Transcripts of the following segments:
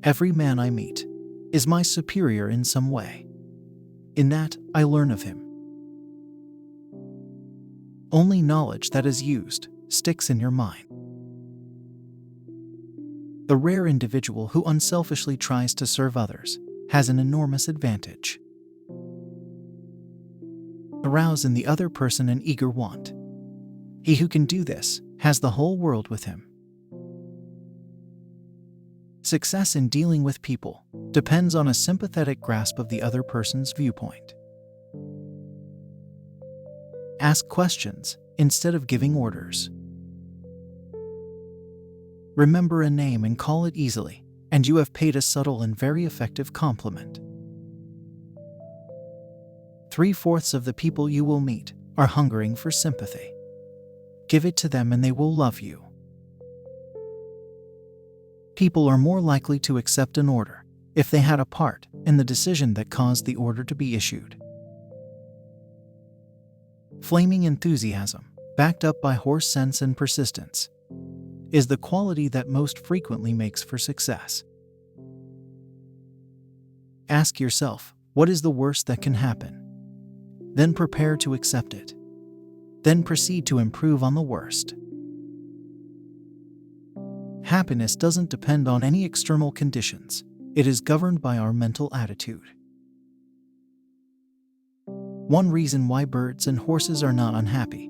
Every man I meet is my superior in some way. In that, I learn of him. Only knowledge that is used sticks in your mind. The rare individual who unselfishly tries to serve others has an enormous advantage. Arouse in the other person an eager want. He who can do this has the whole world with him. Success in dealing with people depends on a sympathetic grasp of the other person's viewpoint. Ask questions instead of giving orders. Remember a name and call it easily, and you have paid a subtle and very effective compliment. 3/4 of the people you will meet are hungering for sympathy. Give it to them and they will love you. People are more likely to accept an order if they had a part in the decision that caused the order to be issued. Flaming enthusiasm, backed up by horse sense and persistence, is the quality that most frequently makes for success. Ask yourself, what is the worst that can happen? Then prepare to accept it. Then proceed to improve on the worst. Happiness doesn't depend on any external conditions. It is governed by our mental attitude. One reason why birds and horses are not unhappy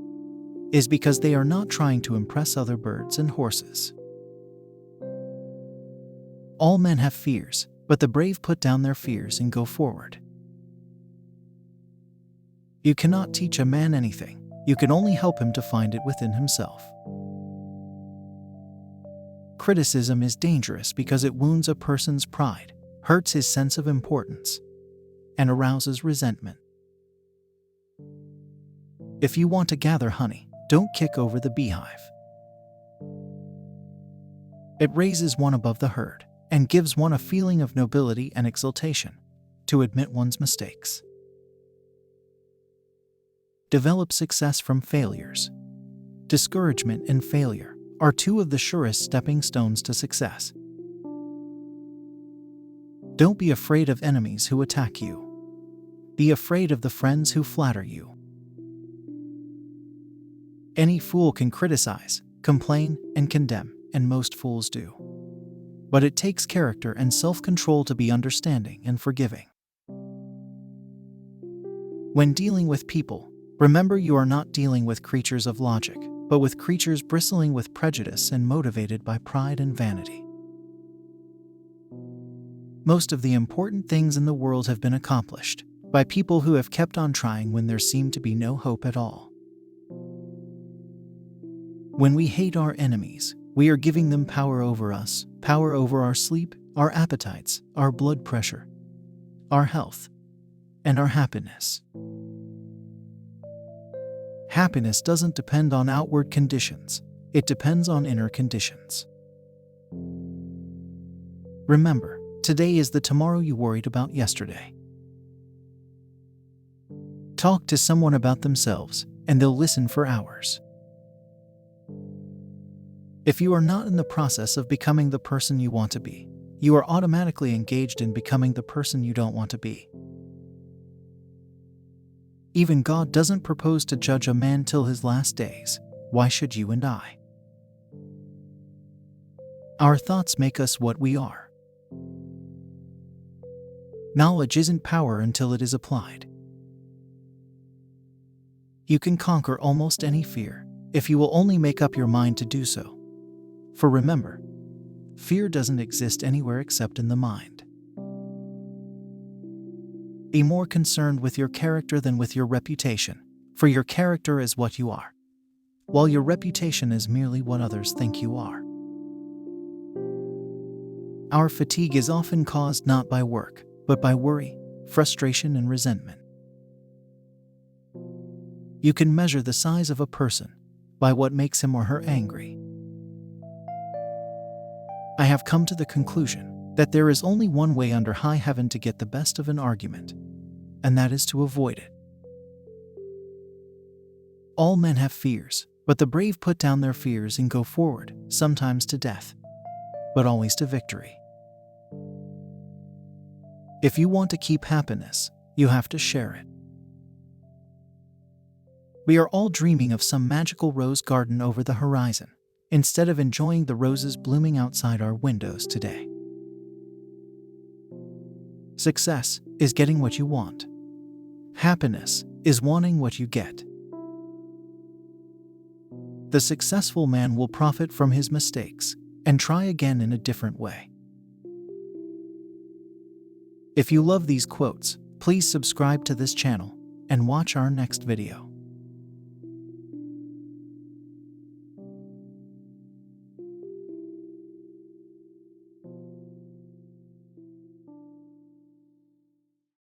is because they are not trying to impress other birds and horses. All men have fears, but the brave put down their fears and go forward. You cannot teach a man anything. You can only help him to find it within himself. Criticism is dangerous because it wounds a person's pride, hurts his sense of importance, and arouses resentment. If you want to gather honey, don't kick over the beehive. It raises one above the herd and gives one a feeling of nobility and exultation to admit one's mistakes. Develop success from failures. Discouragement and failure are two of the surest stepping stones to success. Don't be afraid of enemies who attack you. Be afraid of the friends who flatter you. Any fool can criticize, complain, and condemn, and most fools do. But it takes character and self-control to be understanding and forgiving. When dealing with people, remember you are not dealing with creatures of logic, but with creatures bristling with prejudice and motivated by pride and vanity. Most of the important things in the world have been accomplished by people who have kept on trying when there seemed to be no hope at all. When we hate our enemies, we are giving them power over us, power over our sleep, our appetites, our blood pressure, our health, and our happiness. Happiness doesn't depend on outward conditions. It depends on inner conditions. Remember, today is the tomorrow you worried about yesterday. Talk to someone about themselves, and they'll listen for hours. If you are not in the process of becoming the person you want to be, you are automatically engaged in becoming the person you don't want to be. Even God doesn't propose to judge a man till his last days. Why should you and I? Our thoughts make us what we are. Knowledge isn't power until it is applied. You can conquer almost any fear if you will only make up your mind to do so. For remember, fear doesn't exist anywhere except in the mind. Be more concerned with your character than with your reputation, for your character is what you are, while your reputation is merely what others think you are. Our fatigue is often caused not by work, but by worry, frustration, and resentment. You can measure the size of a person by what makes him or her angry. I have come to the conclusion that there is only one way under high heaven to get the best of an argument, and that is to avoid it. All men have fears, but the brave put down their fears and go forward, sometimes to death, but always to victory. If you want to keep happiness, you have to share it. We are all dreaming of some magical rose garden over the horizon, instead of enjoying the roses blooming outside our windows today. Success is getting what you want. Happiness is wanting what you get. The successful man will profit from his mistakes and try again in a different way. If you love these quotes, please subscribe to this channel and watch our next video.